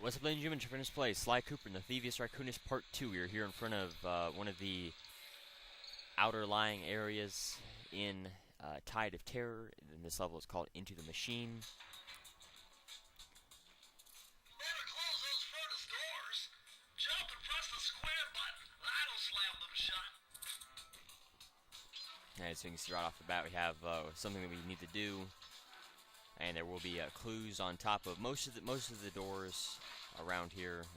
What's up, ladies and gentlemen? ChuckfinleLP Play Sly Cooper in the Thievius Raccoonus Part 2. We are here in front of one of the outer lying areas in Tide of Terror. And this level is called Into the Machine. Better close those furnace doors. Jump and press the square button. That'll slam them shut. And so you can see right off the bat we have something that we need to do. And there will be clues on top of most of the doors around here.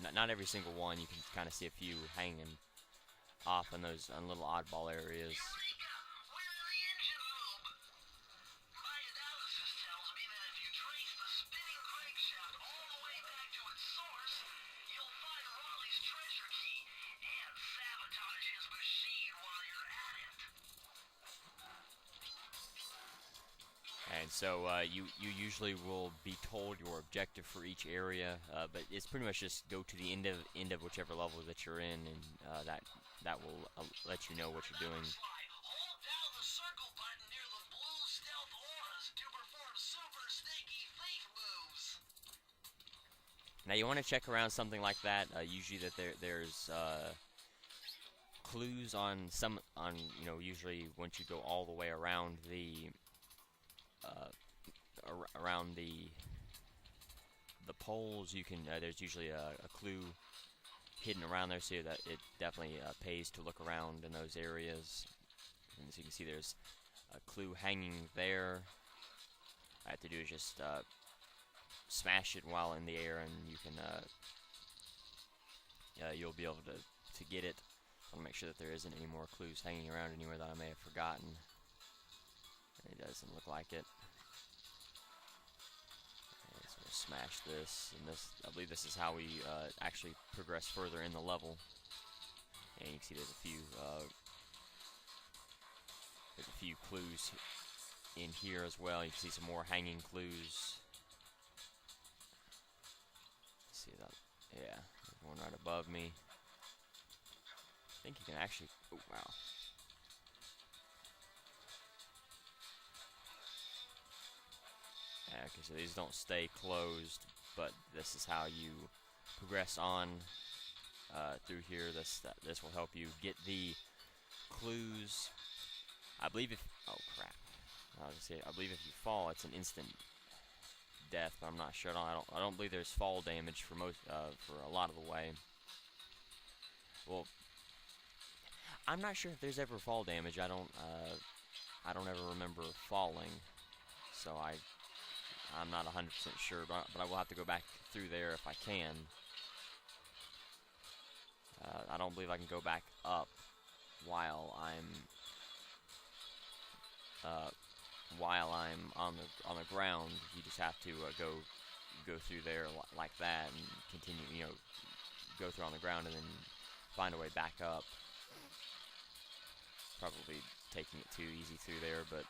Not every single one. You can kind of see a few hanging off in those little oddball areas. Eureka! We're in the engine room. My analysis tells me that if you trace the spinning crankshaft all the way back to its source, you'll find Raleigh's treasure key and sabotage his machine while you're at it. And so you usually will be told your objective for each area, but it's pretty much just go to the end of whichever level that you're in, and that will let you know what you're doing. Hold down the circle button near the blue stealth auras to perform super sneaky thief moves. Now you want to check around something like that. Usually there's clues on usually once you go all the way around the poles, you can there's usually a clue hidden around there, so that it definitely pays to look around in those areas. And as you can see, there's a clue hanging there. All I have to do is just smash it while in the air, and you can you'll be able to get it. I want to make sure that there isn't any more clues hanging around anywhere that I may have forgotten. It doesn't look like it. Okay, so we'll smash this, and this, I believe this is how we actually progress further in the level. And you can see there's a few clues in here as well. You can see some more hanging clues. See that? Yeah, there's one right above me. I think you can actually. Oh wow. Okay, so these don't stay closed, but this is how you progress on through here. This will help you get the clues. I believe if crap, I was gonna say, I believe if you fall, it's an instant death, but I'm not sure. I don't believe there's fall damage for for a lot of the way. Well, I'm not sure if there's ever fall damage. I don't ever remember falling, so I'm not 100% sure, but I will have to go back through there if I can. I don't believe I can go back up while I'm on the ground. You just have to go through there like that and continue, go through on the ground and then find a way back up. Probably taking it too easy through there, but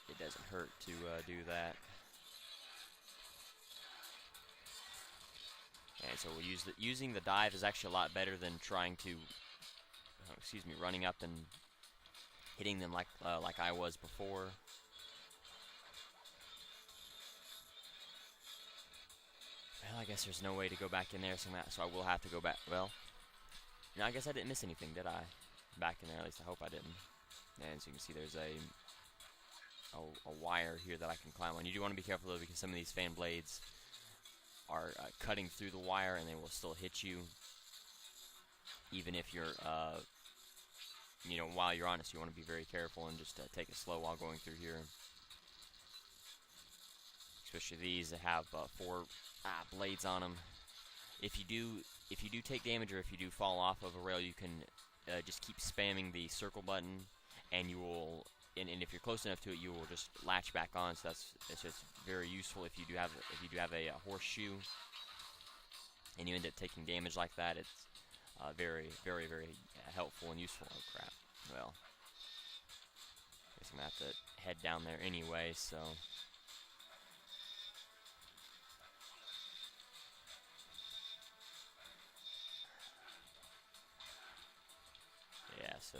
it doesn't hurt to do that. And so using the dive is actually a lot better than trying to, running up and hitting them like I was before. Well, I guess there's no way to go back in there, so I will have to go back. Well, I guess I didn't miss anything, did I? Back in there, at least I hope I didn't. And so you can see there's a wire here that I can climb on. You do want to be careful though, because some of these fan blades are cutting through the wire, and they will still hit you, even if you're, while you're on it. So you want to be very careful and just take it slow while going through here. Especially these that have 4 blades on them. If you do take damage, or if you do fall off of a rail, you can just keep spamming the circle button, and you will. And if you're close enough to it, you will just latch back on. So it's just very useful if you do have a horseshoe, and you end up taking damage like that. It's very, very, very helpful and useful. Oh crap! Well, I guess I'm gonna have to head down there anyway. So yeah, so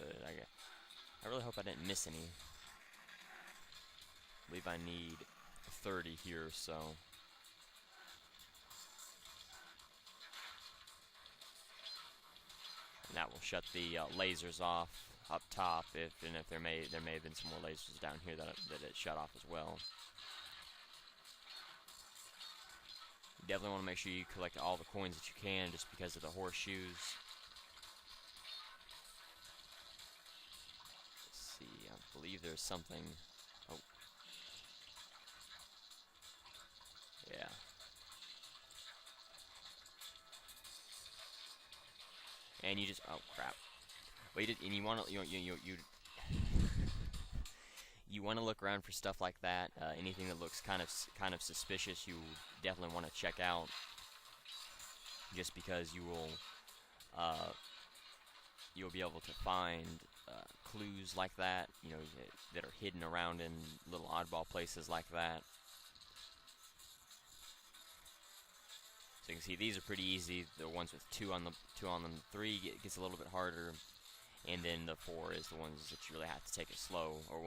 I really hope I didn't miss any. I believe I need 30 here, so that will shut the lasers off up top. If there may have been some more lasers down here that it shut off as well. You definitely want to make sure you collect all the coins that you can, just because of the horseshoes. Let's see, I believe there's something. Oh, yeah. And you just, oh crap. Well, and you want to you want to look around for stuff like that. Anything that looks kind of suspicious, you definitely want to check out. Just because you'll be able to find clues like that, that are hidden around in little oddball places like that. So you can see these are pretty easy. The ones with two on them, 3 gets a little bit harder, and then the 4 is the ones that you really have to take it slow, or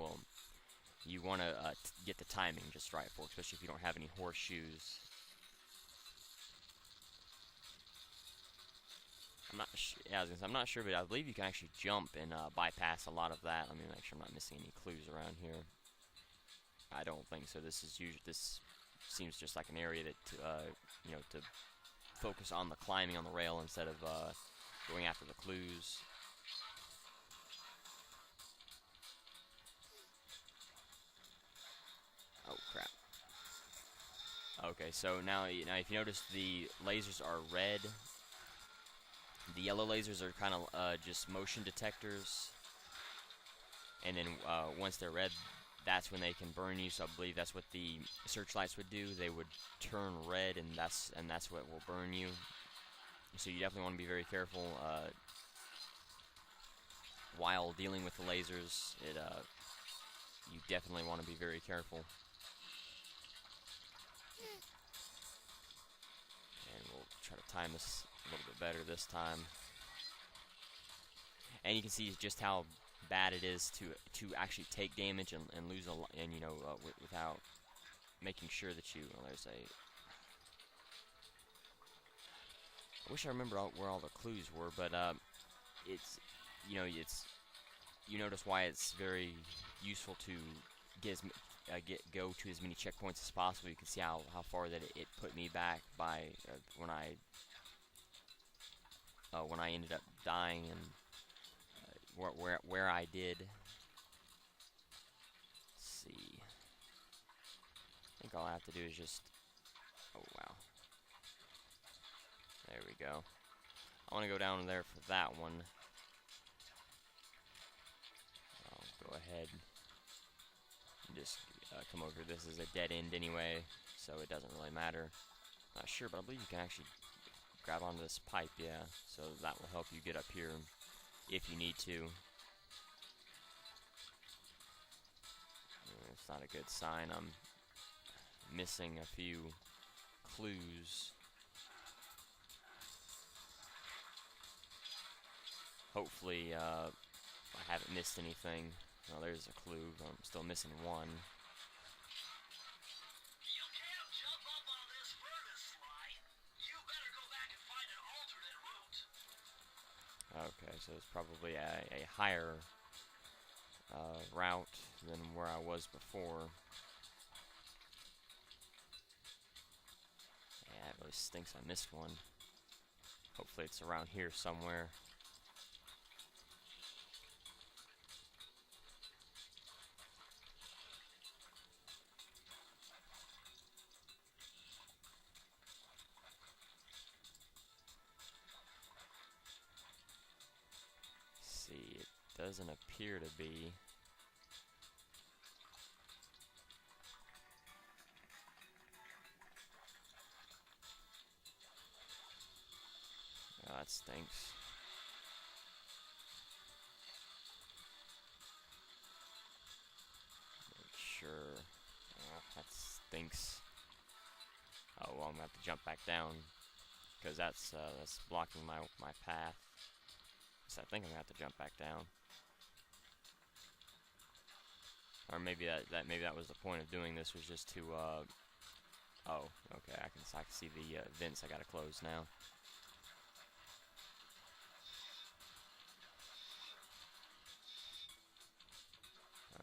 you want to get the timing just right for, especially if you don't have any horseshoes. I'm not sure, but I believe you can actually jump and bypass a lot of that. Let me make sure I'm not missing any clues around here. I don't think so. This seems just like an area that to focus on the climbing on the rail instead of going after the clues. Oh crap. Okay, so now if you notice, the lasers are red. The yellow lasers are kind of just motion detectors, and then once they're red, that's when they can burn you. So I believe that's what the searchlights would do. They would turn red, and that's what will burn you. So you definitely want to be very careful while dealing with the lasers. You definitely want to be very careful. And we'll try to time this a little bit better this time. And you can see just how bad it is to actually take damage and lose without making sure that you. Well, there's a. I wish I remember where all the clues were, but it's you notice why it's very useful to go to as many checkpoints as possible. You can see how far that it put me back by when I ended up dying, and where I did. Let's see. I think all I have to do is just. Oh wow. There we go. I want to go down there for that one. I'll go ahead and just come over. This is a dead end anyway, so it doesn't really matter. Not sure, but I believe you can actually grab onto this pipe, yeah. So that will help you get up here if you need to. It's not a good sign. I'm missing a few clues. Hopefully, I haven't missed anything. Well, there's a clue. I'm still missing one. You can't jump up on this furnace, Sly. You better go back and find an alternate route. Okay, so it's probably a higher route than where I was before. Yeah, it really stinks I missed one. Hopefully it's around here somewhere. See, it doesn't appear to be. Oh, that stinks. Make sure. Oh, that stinks. Oh well, I'm gonna have to jump back down because that's blocking my path. So I think I'm gonna have to jump back down. Or maybe that was the point of doing this, was just to oh, okay, I can see the vents I gotta close now.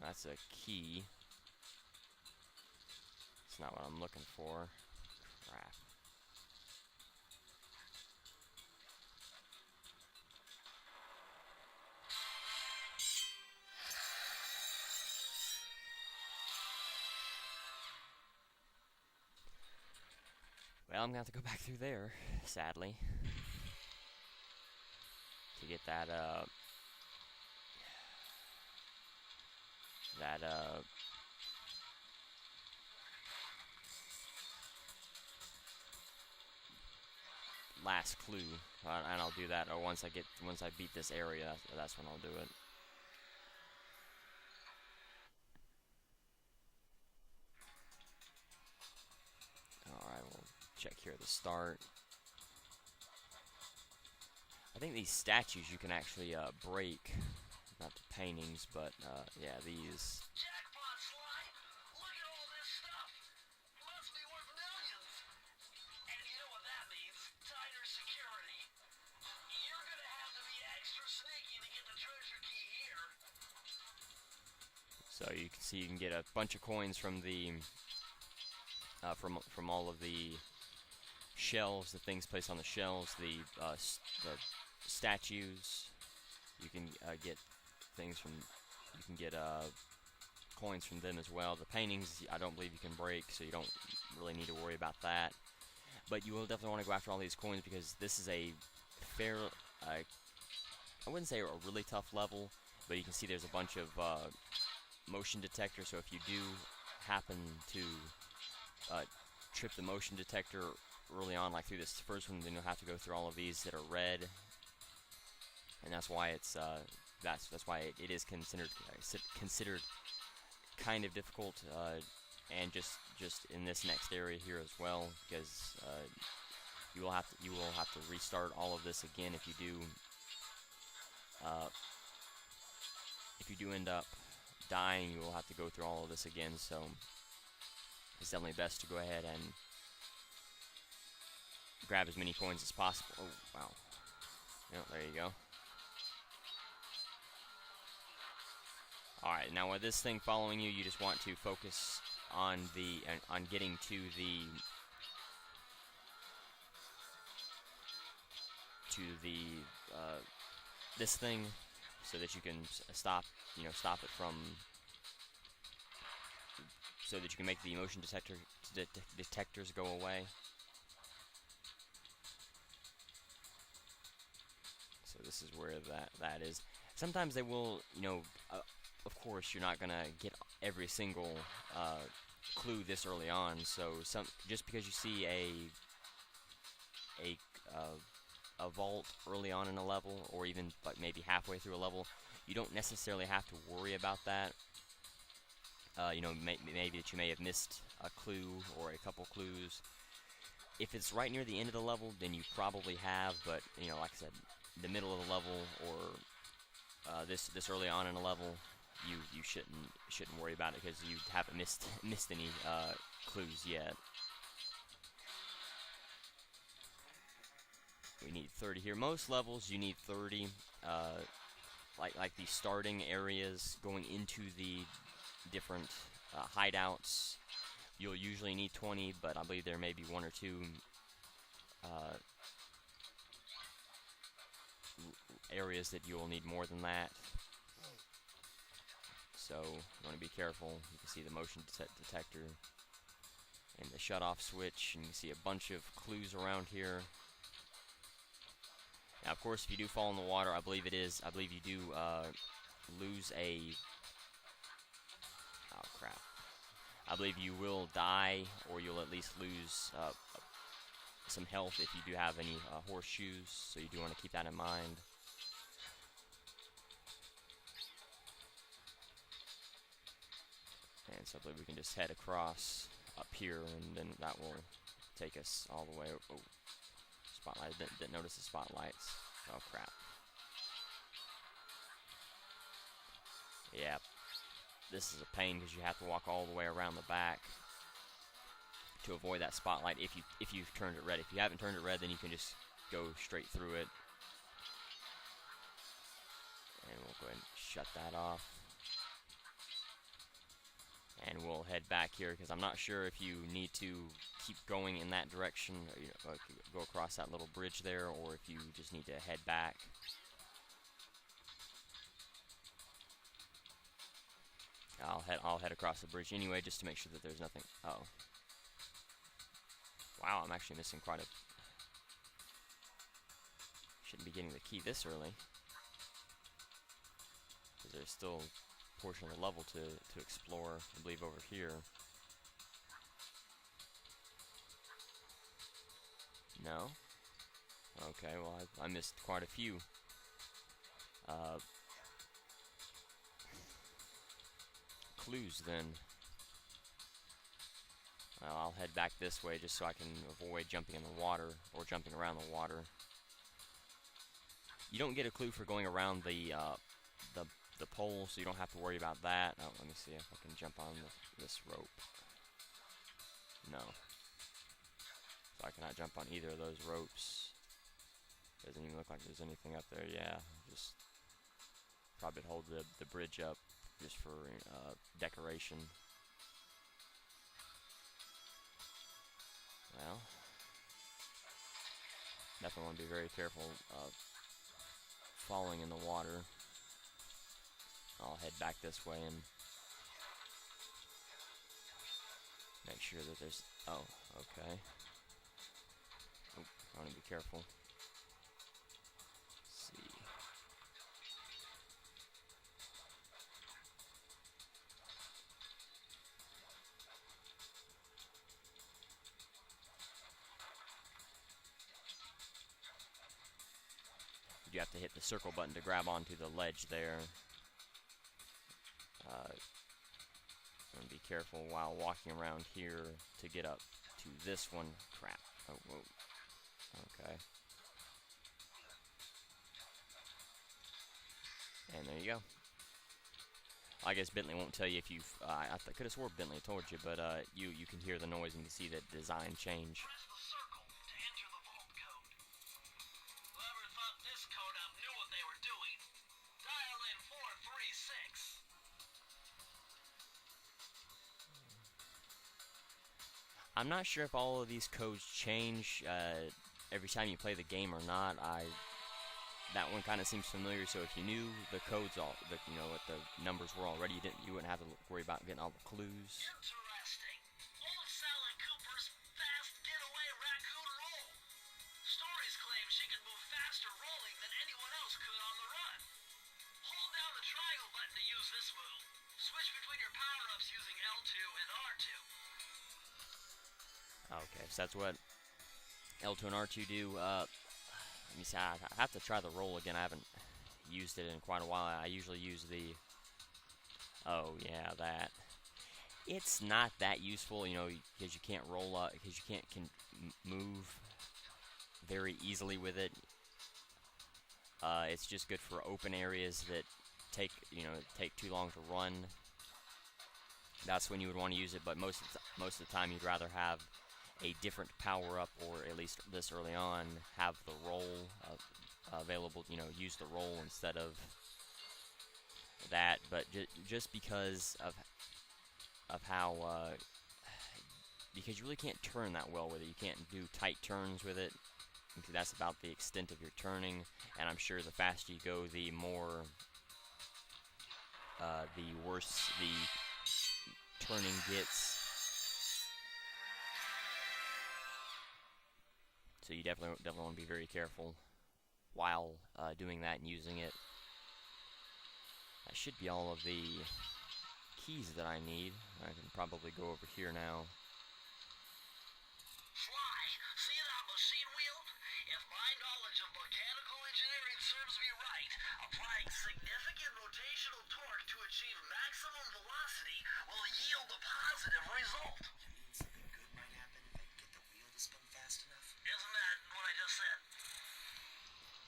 That's a key. It's not what I'm looking for. Crap. Well, I'm gonna have to go back through there, sadly, to get that last clue, and I'll do that. Or once I beat this area, that's when I'll do it. All right, we'll check here at the start. I think these statues you can actually break, not the paintings, but yeah, these. Jackpot, Sly! Look at all this stuff! Must be worth millions! And you know what that means? Tighter security. You're gonna have to be extra sneaky to get the treasure key here. So you can see you can get a bunch of coins from the from all of the shelves, the things placed on the shelves, the statues. You can get things from. You can get coins from them as well. The paintings, I don't believe you can break, so you don't really need to worry about that. But you will definitely want to go after all these coins because this is a fair. I wouldn't say a really tough level, but you can see there's a bunch of motion detectors. So if you do happen to trip the motion detector early on, like through this first one, then you'll have to go through all of these that are red, and that's why it's that's why it is considered kind of difficult, and just in this next area here as well, because you will have to restart all of this again if you do end up dying. You will have to go through all of this again, so it's definitely best to go ahead and grab as many coins as possible. Oh, wow. Yeah, there you go. Alright, now with this thing following you, you just want to focus on getting to this thing, so that you can stop it from, so that you can make the motion detectors go away. So this is where that is. Sometimes they will, of course, you're not gonna get every single clue this early on. So just because you see a vault early on in a level, or even like maybe halfway through a level, you don't necessarily have to worry about that. Maybe that you may have missed a clue or a couple clues. If it's right near the end of the level, then you probably have. But like I said, the middle of the level, or this early on in a level, you shouldn't worry about it, because you haven't missed any clues yet. We need 30 here. Most levels you need 30. Like the starting areas going into the different hideouts, you'll usually need 20, but I believe there may be one or two areas that you'll need more than that. So you want to be careful. You can see the motion detector and the shut-off switch, and you can see a bunch of clues around here. Now, of course, if you do fall in the water, I believe you do lose a. Oh crap! I believe you will die, or you'll at least lose some health if you do have any horseshoes. So you do want to keep that in mind. And so I believe we can just head across up here, and then that will take us all the way. Oh, spotlight! Didn't notice the spotlights. Oh crap! Yeah, this is a pain because you have to walk all the way around the back to avoid that spotlight. If you've turned it red, if you haven't turned it red, then you can just go straight through it. And we'll go ahead and shut that off. And we'll head back here because I'm not sure if you need to keep going in that direction, or, you know, go across that little bridge there, or if you just need to head back. I'll head across the bridge anyway, just to make sure that there's nothing. Oh, wow! I'm actually missing quite a. Shouldn't be getting the key this early, because there's still a portion of the level to explore. I believe over here. No. Okay. Well, I missed quite a few. Clues then. Well, I'll head back this way just so I can avoid jumping in the water or jumping around the water. You don't get a clue for going around the pole, so you don't have to worry about that. Oh, let me see if I can jump on this rope. No. So I cannot jump on either of those ropes. Doesn't even look like there's anything up there. Yeah, just probably hold the bridge up just for decoration. Well, definitely want to be very careful of falling in the water. I'll head back this way and make sure that there's. Oh, okay. Oop, I want to be careful. Let's see. You have to hit the circle button to grab onto the ledge there. And be careful while walking around here to get up to this one. Crap. Oh, whoa. Okay. And there you go. I guess Bentley won't tell you if you've. I could have swore Bentley told you, but you can hear the noise and you can see that design change. Press the circle to enter the vault code. Whoever thought this code up knew what they were doing. Dial in 436. I'm not sure if all of these codes change every time you play the game or not. That one kind of seems familiar. So if you knew the codes, you know what the numbers were already, you wouldn't have to worry about getting all the clues. Interesting. Old Sally Cooper's fast getaway raccoon roll. Stories claim she can move faster rolling than anyone else could on the run. Hold down the triangle button to use this move. Switch between your power-ups using L2 and R2. Okay, so that's what L2 and R2 do. Let me see, I have to try the roll again. I haven't used it in quite a while. I usually use the... Oh, yeah, that. It's not that useful, you know, because you can't roll up, because you can't move very easily with it. It's just good for open areas that take too long to run. That's when you would want to use it, but most of the time you'd rather have a different power-up, or at least this early on, have the roll available, you know, use the roll instead of that, but just because of how, because you really can't turn that well with it. You can't do tight turns with it. That's about the extent of your turning, and I'm sure the faster you go, the more, the worse the turning gets. So you definitely want to be very careful while doing that and using it. That should be all of the keys that I need. I can probably go over here now. Sly, see that machine wheel? If my knowledge of mechanical engineering serves me right, applying significant rotational torque to achieve maximum velocity will yield a positive result. Something good might happen if I can get the wheel to spin fast enough. Isn't that what I just said?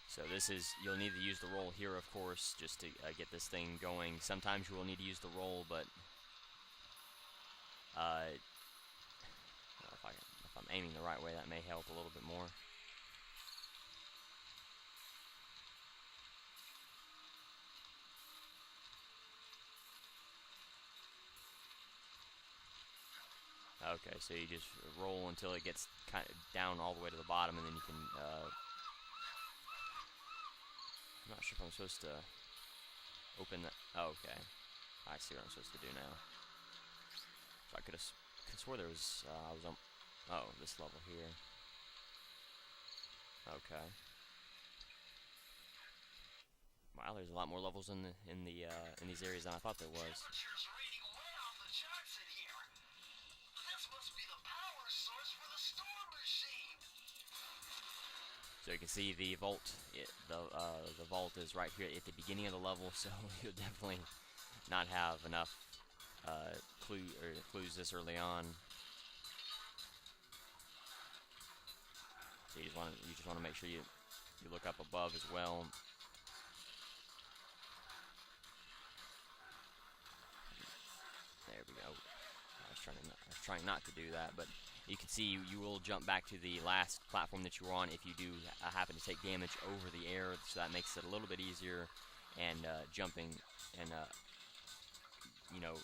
So this is, you'll need to use the roll here, of course, just to get this thing going. Sometimes you will need to use the roll, but if I'm aiming the right way, that may help a little bit more. Okay, so you just roll until it gets kind of down all the way to the bottom, and then you can, I'm not sure if I'm supposed to open that. Oh, okay. I see what I'm supposed to do now. So I could have swore there was, I was on, oh, this level here. Okay. Wow, there's a lot more levels in these areas than I thought there was. Temperature's reading way off the charts in here. This must be the power source for the storm machine. So you can see the vault. The vault is right here at the beginning of the level, so you'll definitely not have enough clues this early on. So you just want to make sure you look up above as well. There we go. I was trying not to do that, but you can see you will jump back to the last platform that you were on if you do happen to take damage over the air, so that makes it a little bit easier, and jumping and you know,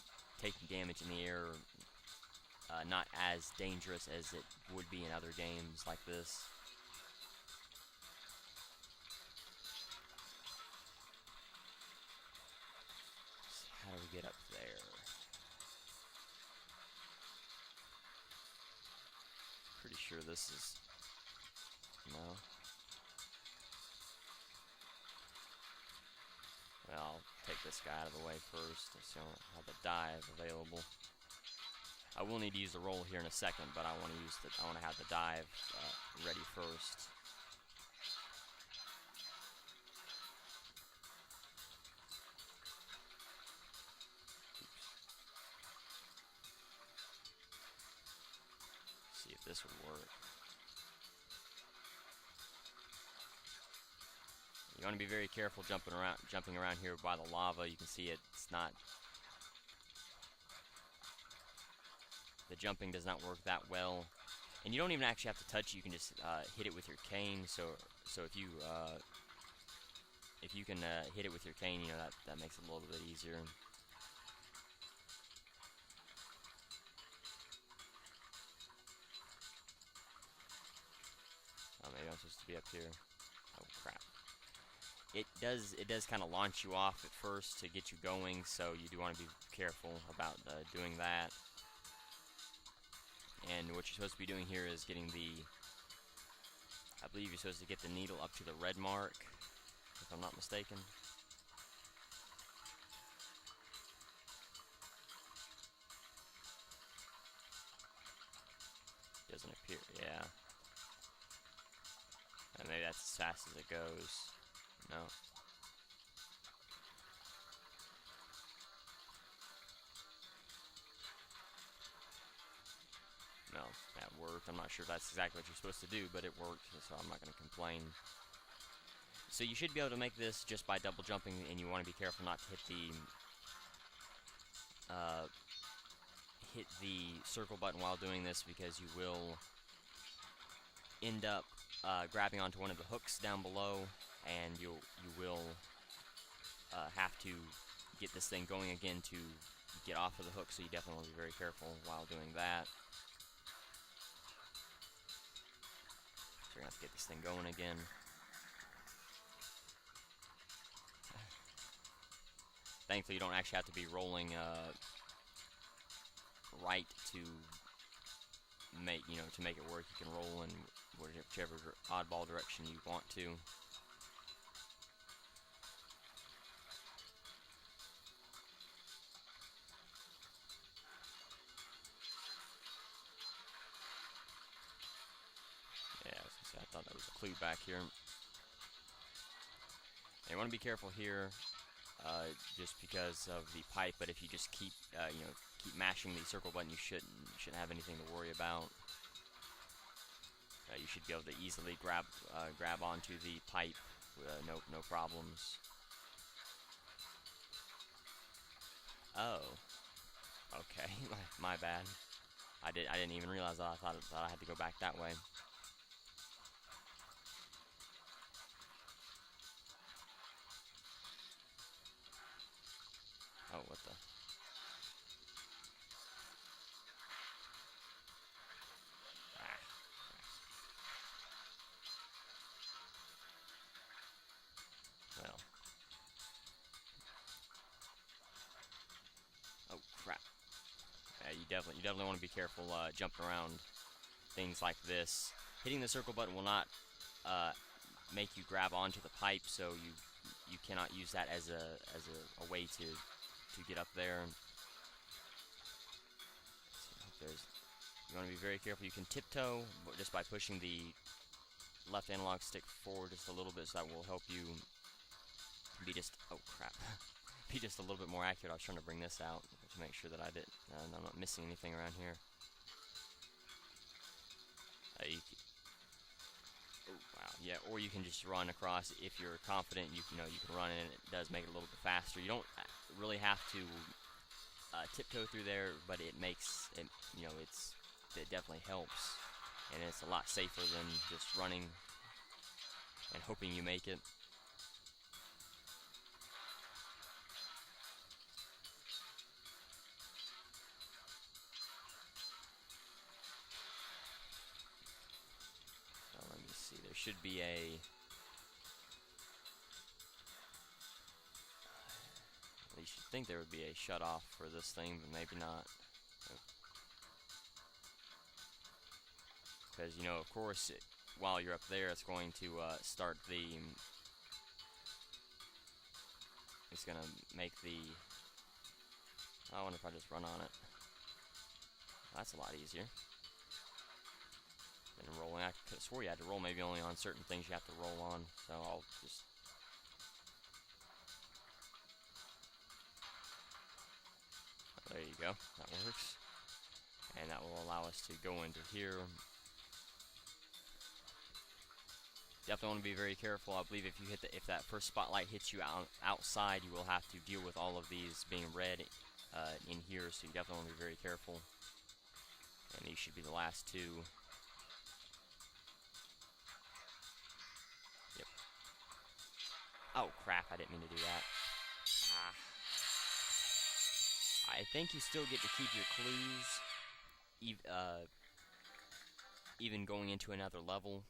taking damage in the air not as dangerous as it would be in other games like this. How do we get up there? Pretty sure this is... no. Well, I'll take this guy out of the way first, so I don't have the dive available. I will need to use the roll here in a second, but I want to have the dive ready first. See if this would work. You want to be very careful jumping around here by the lava. You can see it's not... the jumping does not work that well, and you don't even actually have to touch it. You can just hit it with your cane. So if you can hit it with your cane, you know, that makes it a little bit easier. Oh, maybe I'm supposed to be up here. Oh crap! It does kind of launch you off at first to get you going, so you do want to be careful about doing that. And what you're supposed to be doing here is getting I believe you're supposed to get the needle up to the red mark, if I'm not mistaken. Doesn't appear, yeah. And maybe that's as fast as it goes. No. No, that worked. I'm not sure if that's exactly what you're supposed to do, but it worked, so I'm not going to complain. So you should be able to make this just by double jumping, and you want to be careful not to hit the circle button while doing this, because you will end up grabbing onto one of the hooks down below, and you will have to get this thing going again to get off of the hook, so you definitely want to be very careful while doing that. So we're going to have to get this thing going again. Thankfully, you don't actually have to be rolling right to make it work. You can roll in whichever oddball direction you want to. Yeah, I thought that was a clue back here. And you want to be careful here, just because of the pipe. But if you just keep mashing the circle button, you shouldn't have anything to worry about. You should be able to easily grab onto the pipe, no problems. Oh, okay, my bad. I didn't even realize that. I thought I had to go back that way. Oh, what the? definitely want to be careful jumping around things like this. Hitting the circle button will not make you grab onto the pipe, so you cannot use that as a way to get up there. You want to be very careful. You can tiptoe just by pushing the left analog stick forward just a little bit, so that will help you be just, oh crap, be just a little bit more accurate. I was trying to bring this out to make sure that I'm not missing anything around here. Oh wow, yeah, or you can just run across if you're confident. You can run, and it does make it a little bit faster. You don't really have to tiptoe through there, but it makes it, it definitely helps, and it's a lot safer than just running and hoping you make it. So let me see. There should be a. At least you'd think there would be a shut off for this thing, but maybe not. Because, of course, while you're up there, it's going to start the. It's going to make the. I wonder if I just run on it. That's a lot easier than rolling. I could have swore you had to roll maybe only on certain things you have to roll on. So I'll just. There you go. That works. And that will allow us to go into here. Definitely want to be very careful. I believe if that first spotlight hits you outside, you will have to deal with all of these being red in here. So you definitely want to be very careful. And these should be the last two. Yep. Oh crap! I didn't mean to do that. I think you still get to keep your clues, even going into another level.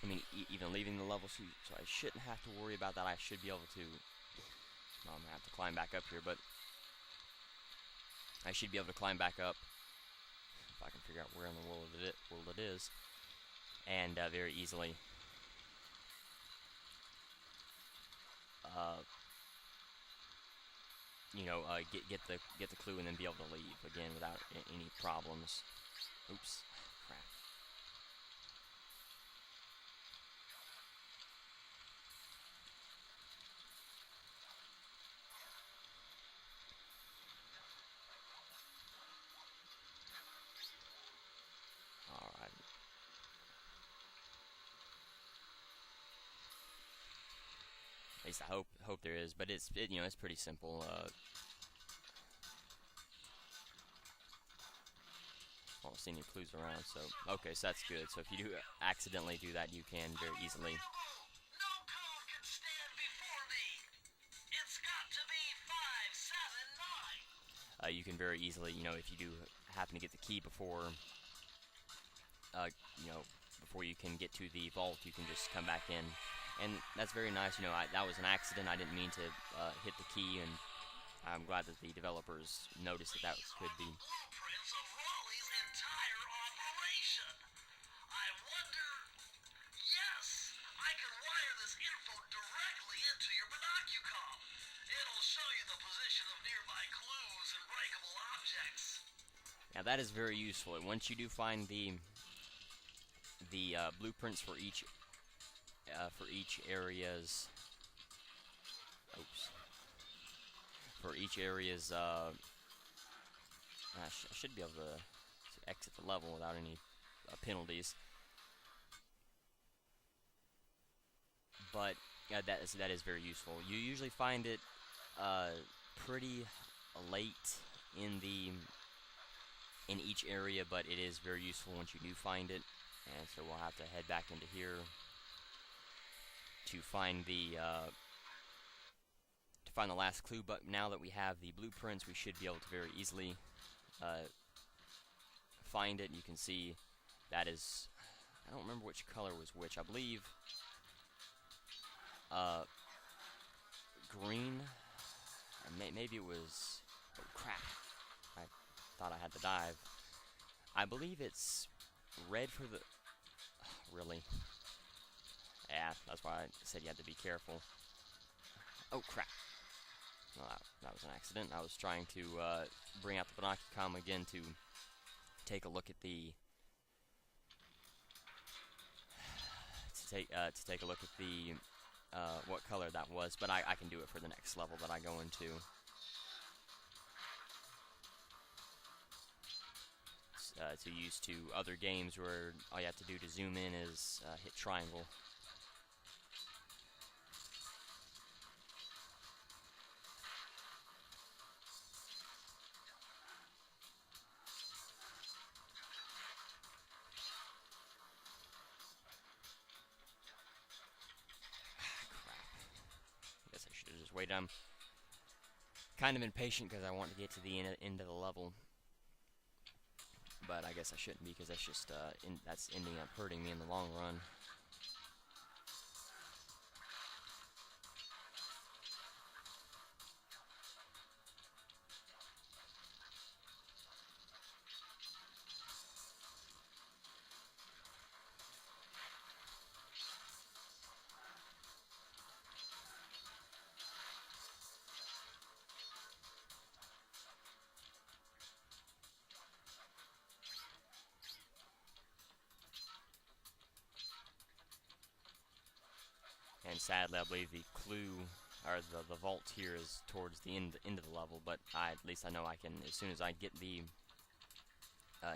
I mean, even leaving the level, so I shouldn't have to worry about that. I should be able to. Well, I'm gonna have to climb back up here, but I should be able to climb back up if I can figure out where in the world it is, and very easily. Get the clue and then be able to leave again without any problems. Oops, crap. All right. At least I hope there is, but it's pretty simple. I don't see any clues around, so okay, so that's good. So if you do accidentally do that, you can very easily. No code can stand before me. It's got to be 579. You can very easily, if you do happen to get the key before, before you can get to the vault, you can just come back in, and that's very nice. That was an accident. I didn't mean to hit the key, and I'm glad that the developers noticed that could be. Blueprints of Raleigh's entire operation. I wonder. Yes, I can wire this info directly into your binocucom. It'll show you the position of nearby clues and breakable objects. Now that is very useful. And once you do find the blueprints for each area's. Oops. For each area's. I should be able to exit the level without any penalties. But that is very useful. You usually find it pretty late in each area, but it is very useful once you do find it. And so we'll have to head back into here to find the last clue. But now that we have the blueprints, we should be able to very easily find it. You can see that is, I don't remember which color was which. I believe green. Maybe it was. Oh crap! thought I had to dive. I believe it's red for the... Really? Yeah, that's why I said you had to be careful. Oh, crap. Well, that was an accident. I was trying to bring out the Binoculcom again to take a look at the... to take a look at the... what color that was, but I can do it for the next level that I go into. To use to other games where all you have to do to zoom in is hit triangle. Crap. I guess I should have just waited. I'm kind of impatient because I want to get to the end of the level. But I guess I shouldn't be, because that's just that's ending up hurting me in the long run. And sadly, I believe the clue, or the vault here, is towards the end of the level. But at least I know I can, as soon as I get the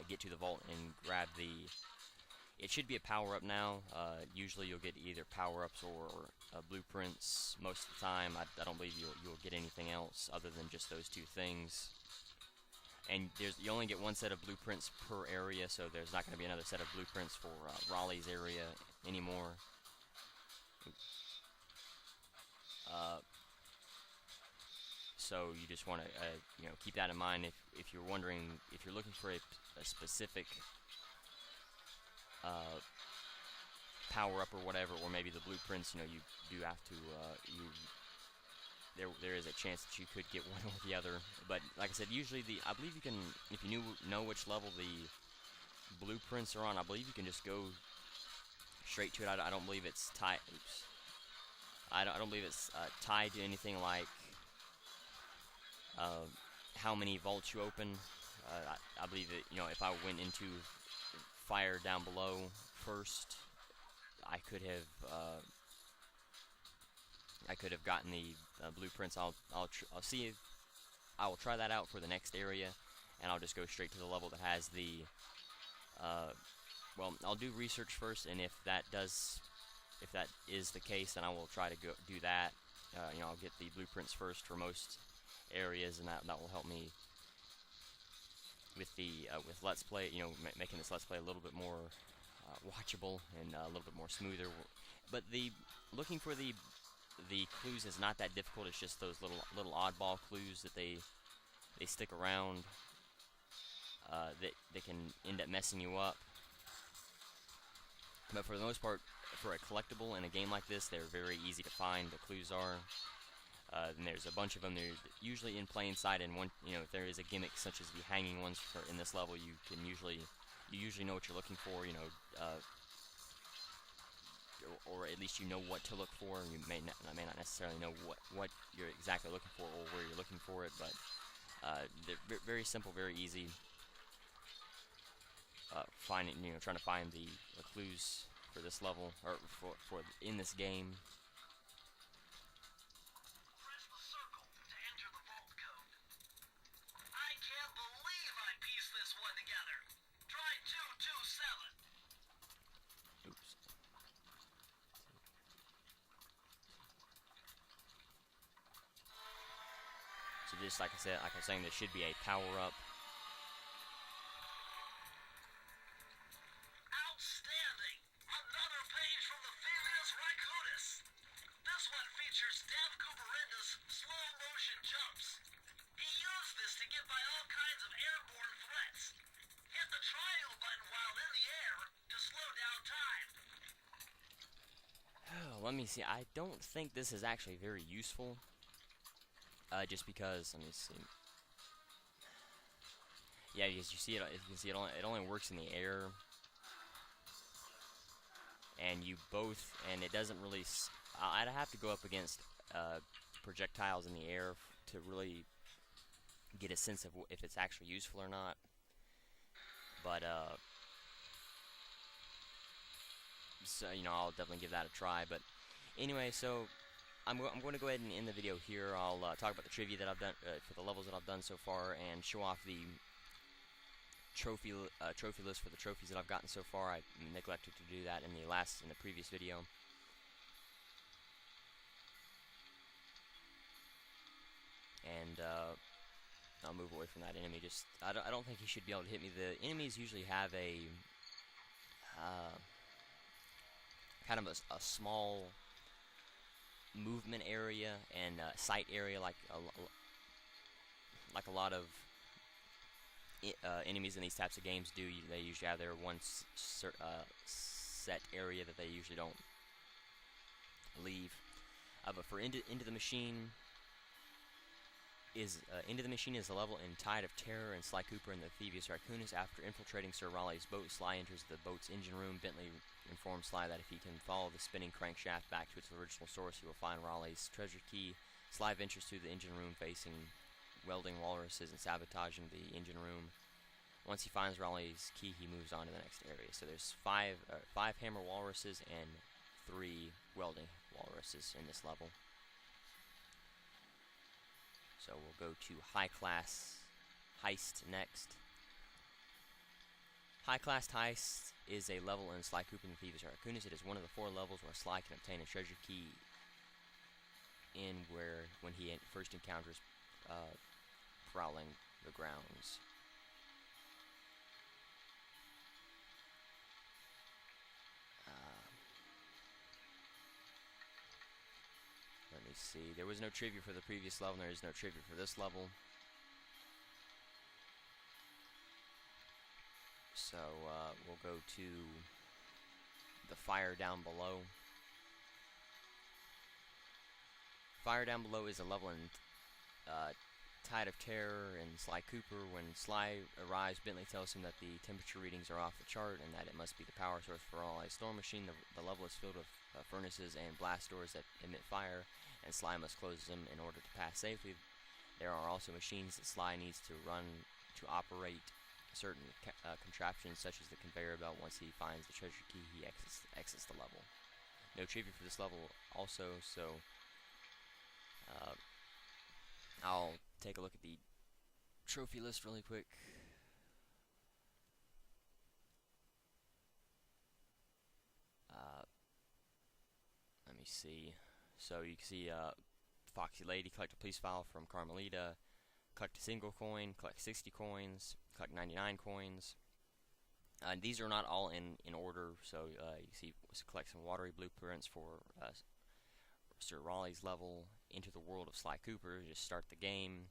get to the vault and grab the... It should be a power-up now. Usually you'll get either power-ups or blueprints most of the time. I don't believe you'll get anything else other than just those two things. And you only get one set of blueprints per area, so there's not going to be another set of blueprints for Raleigh's area anymore. So you just want to keep that in mind if you're wondering, if you're looking for a specific power up or whatever, or maybe the blueprints. You do have to there is a chance that you could get one or the other. But like I said, usually I believe you can, if you know which level the blueprints are on, I believe you can just go straight to it. I don't believe it's tied. Oops. I don't believe it's tied to anything like how many vaults you open. I believe that if I went into fire down below first, I could have gotten the blueprints. I'll see if I will try that out for the next area, and I'll just go straight to the level that has the. Well, I'll do research first, and if that is the case, then I will try to go do that. I'll get the blueprints first for most areas, and that will help me with with Let's Play. Making this Let's Play a little bit more watchable and a little bit more smoother. But looking for the clues is not that difficult. It's just those little oddball clues that they stick around that can end up messing you up. But for the most part, for a collectible in a game like this, they're very easy to find. The clues are. And there's a bunch of them. They're usually in plain sight, and if there is a gimmick such as the hanging ones in this level, you usually know what you're looking for. Or at least you know what to look for. You may not necessarily know what you're exactly looking for or where you're looking for it, but they're very simple, very easy. Trying to find the clues for this level, or for in this game. Press the circle to enter the vault code. I can't believe I pieced this one together. Try 227. Oops. So just like I was saying, there should be a power-up. Outstanding! Another page from the Thievius Raccoonus. This one features Dev Cooperenda's slow-motion jumps. He used this to get by all kinds of airborne threats. Hit the triangle button while in the air to slow down time. Let me see. I don't think this is actually very useful. Just because, let me see. Yeah, as you see it, you can see it only works in the air, and and it doesn't really. I'd have to go up against projectiles in the air to really get a sense of if it's actually useful or not. But so I'll definitely give that a try. But anyway, so I'm going to go ahead and end the video here. I'll talk about the trivia that I've done for the levels that I've done so far, and show off the trophy list for the trophies that I've gotten so far. I neglected to do that in the previous video. And I'll move away from that enemy. I don't think he should be able to hit me. The enemies usually have a kind of a small movement area and sight area, like a lot of enemies in these types of games do. They usually have their one set area that they usually don't leave. But for Into the Machine is a level in Tide of Terror, and Sly Cooper and the Thievius Raccoonus. After infiltrating Sir Raleigh's boat, Sly enters the boat's engine room. Bentley informs Sly that if he can follow the spinning crankshaft back to its original source, he will find Raleigh's treasure key. Sly ventures through the engine room, facing welding walruses and sabotaging the engine room. Once he finds Raleigh's key, he moves on to the next area. So there's five hammer walruses and 3 welding walruses in this level. So we'll go to High Class Heist next. High Class Heist is a level in Sly Cooper and the Thievius Raccoonus. It is one of the 4 levels where Sly can obtain a treasure key when he first encounters prowling the grounds. Let me see. There was no trivia for the previous level, and there is no trivia for this level. So we'll go to the Fire Down Below. Fire Down Below is a level in Tide of Terror and Sly Cooper. When Sly arrives, Bentley tells him that the temperature readings are off the chart and that it must be the power source for Raleigh's storm machine. The level is filled with furnaces and blast doors that emit fire, and Sly must close them in order to pass safely. There are also machines that Sly needs to run to operate certain contraptions, such as the conveyor belt. Once he finds the treasure key, he exits the level. No trivia for this level also, so I'll take a look at the trophy list really quick. Let me see. So you can see Foxy Lady, collect a police file from Carmelita, collect a single coin, collect 60 coins, collect 99 coins. These are not all in order, so you can see collect some watery blueprints for Sir Raleigh's level. Enter the world of Sly Cooper, just start the game.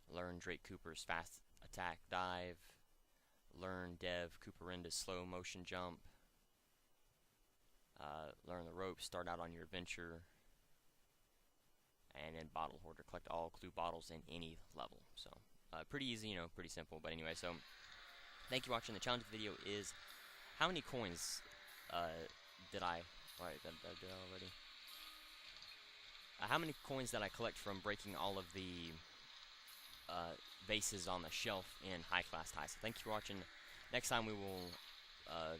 Learn Drake Cooper's fast attack dive. Learn Dev Cooperinda's slow motion jump. Learn the ropes, start out on your adventure. And then Bottle Hoarder, collect all clue bottles in any level. So pretty easy, pretty simple. But anyway, so thank you for watching. The challenge video is how many coins did I already? How many coins did I collect from breaking all of the vases on the shelf in High Class Heist? So thank you for watching. Next time we will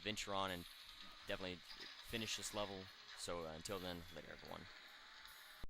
venture on and definitely finish this level. So until then, later everyone.